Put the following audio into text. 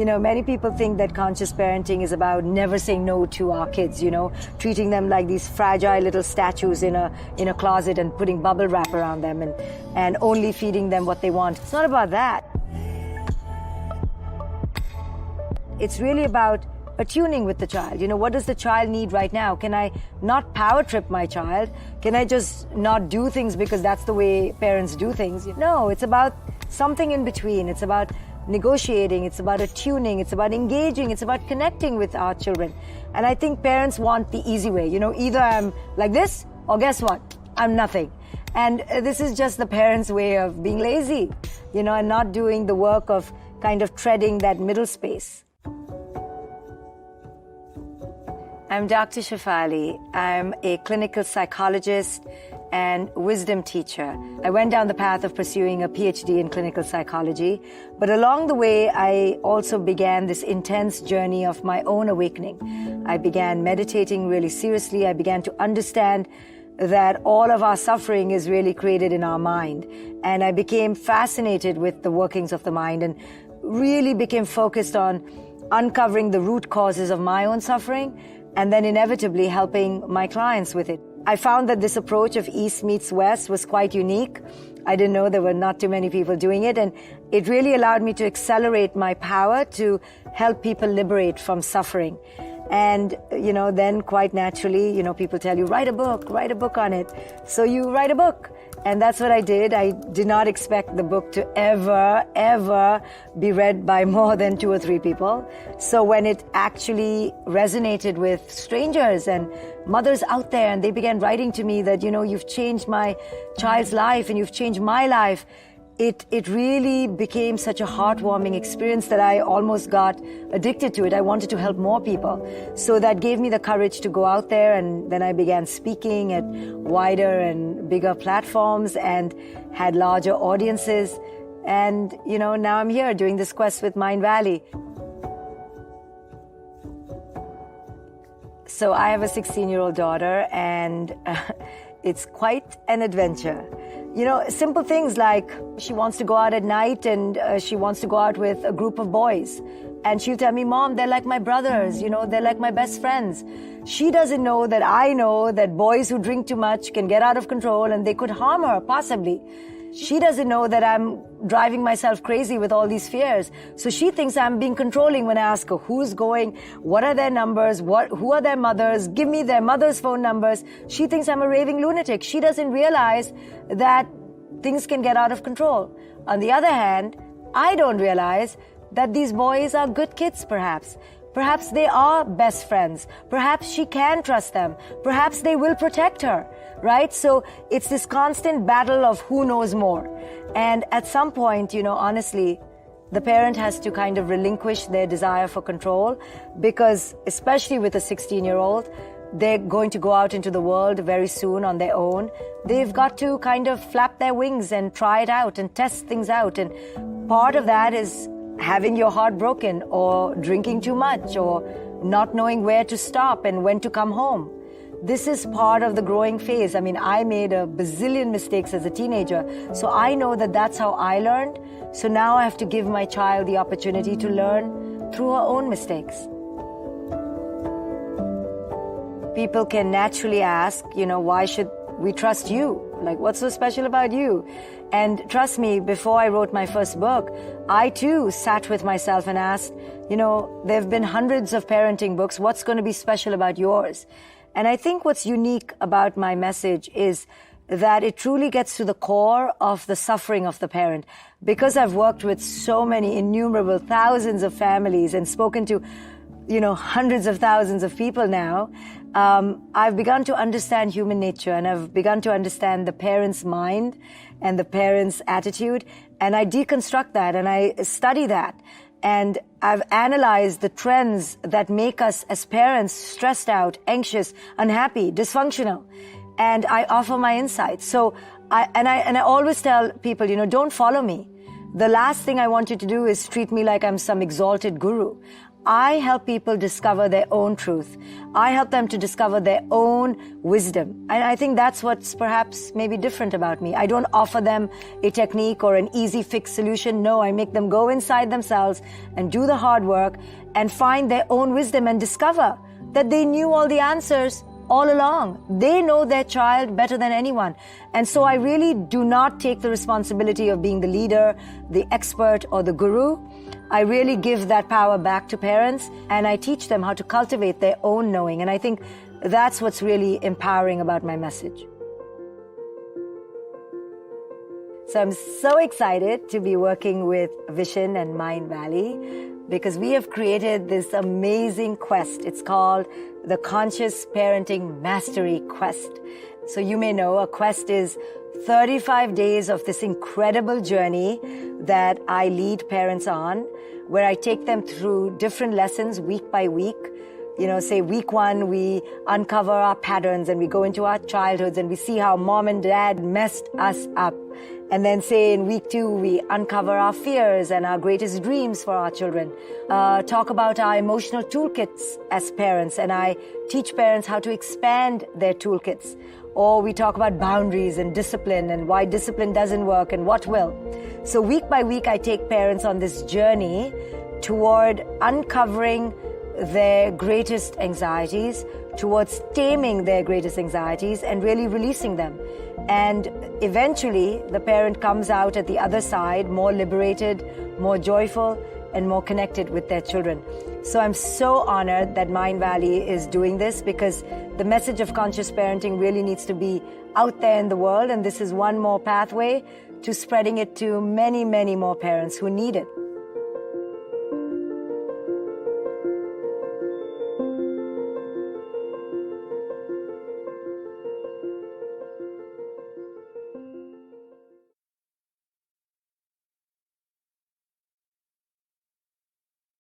Many people think that conscious parenting is about never saying no to our kids, treating them like these fragile little statues in a closet and putting bubble wrap around them and only feeding them what they want. It's not about that. It's really about attuning with the child. What does the child need right now? Can I not power trip my child? Can I just not do things because that's the way parents do things? No, it's about something in between. It's about negotiating, it's about attuning, it's about engaging, it's about connecting with our children. And I think parents want the easy way. Either I'm like this, or guess what? I'm nothing. And this is just the parents' way of being lazy, and not doing the work of kind of treading that middle space. I'm Dr. Shefali. I'm a clinical psychologist and wisdom teacher. I went down the path of pursuing a PhD in clinical psychology, but along the way, I also began this intense journey of my own awakening. I began meditating really seriously. I began to understand that all of our suffering is really created in our mind. And I became fascinated with the workings of the mind and really became focused on uncovering the root causes of my own suffering and then inevitably helping my clients with it. I found that this approach of East meets West was quite unique. I didn't know there were not too many people doing it, and it really allowed me to accelerate my power to help people liberate from suffering. And, then quite naturally, people tell you, write a book on it. So you write a book. And that's what I did. I did not expect the book to ever be read by more than 2 or 3 people. So when it actually resonated with strangers and mothers out there, and they began writing to me that, you've changed my child's life and you've changed my life, it really became such a heartwarming experience that I almost got addicted to it. I wanted to help more people. So that gave me the courage to go out there, and then I began speaking at wider and bigger platforms and had larger audiences. And, now I'm here doing this quest with Mind Valley. So I have a 16-year-old daughter, and it's quite an adventure. Simple things like she wants to go out at night and she wants to go out with a group of boys. And she'll tell me, Mom, they're like my brothers, they're like my best friends. She doesn't know that I know that boys who drink too much can get out of control and they could harm her, possibly. She doesn't know that I'm driving myself crazy with all these fears. So she thinks I'm being controlling when I ask her who's going, what are their numbers, who are their mothers, give me their mother's phone numbers. She thinks I'm a raving lunatic. She doesn't realize that things can get out of control. On the other hand, I don't realize that these boys are good kids, perhaps. Perhaps they are best friends. Perhaps she can trust them. Perhaps they will protect her, right? So it's this constant battle of who knows more. And at some point, honestly, the parent has to kind of relinquish their desire for control, because especially with a 16-year-old, they're going to go out into the world very soon on their own. They've got to kind of flap their wings and try it out and test things out. And part of that is having your heart broken, or drinking too much, or not knowing where to stop and when to come home. This is part of the growing phase. I mean, I made a bazillion mistakes as a teenager, so I know that that's how I learned. So now I have to give my child the opportunity to learn through her own mistakes. People can naturally ask, why should we trust you? Like, what's so special about you? And trust me, before I wrote my first book, I too sat with myself and asked, there have been hundreds of parenting books. What's going to be special about yours? And I think what's unique about my message is that it truly gets to the core of the suffering of the parent. Because I've worked with so many innumerable thousands of families and spoken to, hundreds of thousands of people now, I've begun to understand human nature, and I've begun to understand the parent's mind and the parent's attitude. And I deconstruct that and I study that. And I've analyzed the trends that make us as parents stressed out, anxious, unhappy, dysfunctional. And I offer my insights. So I always tell people, don't follow me. The last thing I want you to do is treat me like I'm some exalted guru. I help people discover their own truth. I help them to discover their own wisdom. And I think that's what's perhaps maybe different about me. I don't offer them a technique or an easy fix solution. No, I make them go inside themselves and do the hard work and find their own wisdom and discover that they knew all the answers all along. They know their child better than anyone. And so I really do not take the responsibility of being the leader, the expert, or the guru. I really give that power back to parents, and I teach them how to cultivate their own knowing. And I think that's what's really empowering about my message. So I'm so excited to be working with Vision and Mind Valley because we have created this amazing quest. It's called the Conscious Parenting Mastery Quest. So you may know a quest is 35 days of this incredible journey that I lead parents on, where I take them through different lessons week by week. You know, say week 1, we uncover our patterns and we go into our childhoods and we see how mom and dad messed us up. And then say in week 2, we uncover our fears and our greatest dreams for our children. Talk about our emotional toolkits as parents, and I teach parents how to expand their toolkits. Or we talk about boundaries and discipline and why discipline doesn't work and what will. So week by week, I take parents on this journey toward uncovering their greatest anxieties, towards taming their greatest anxieties and really releasing them. And eventually, the parent comes out at the other side more liberated, more joyful, and more connected with their children. So I'm so honored that Mind Valley is doing this because the message of conscious parenting really needs to be out there in the world, and this is one more pathway to spreading it to many, many more parents who need it.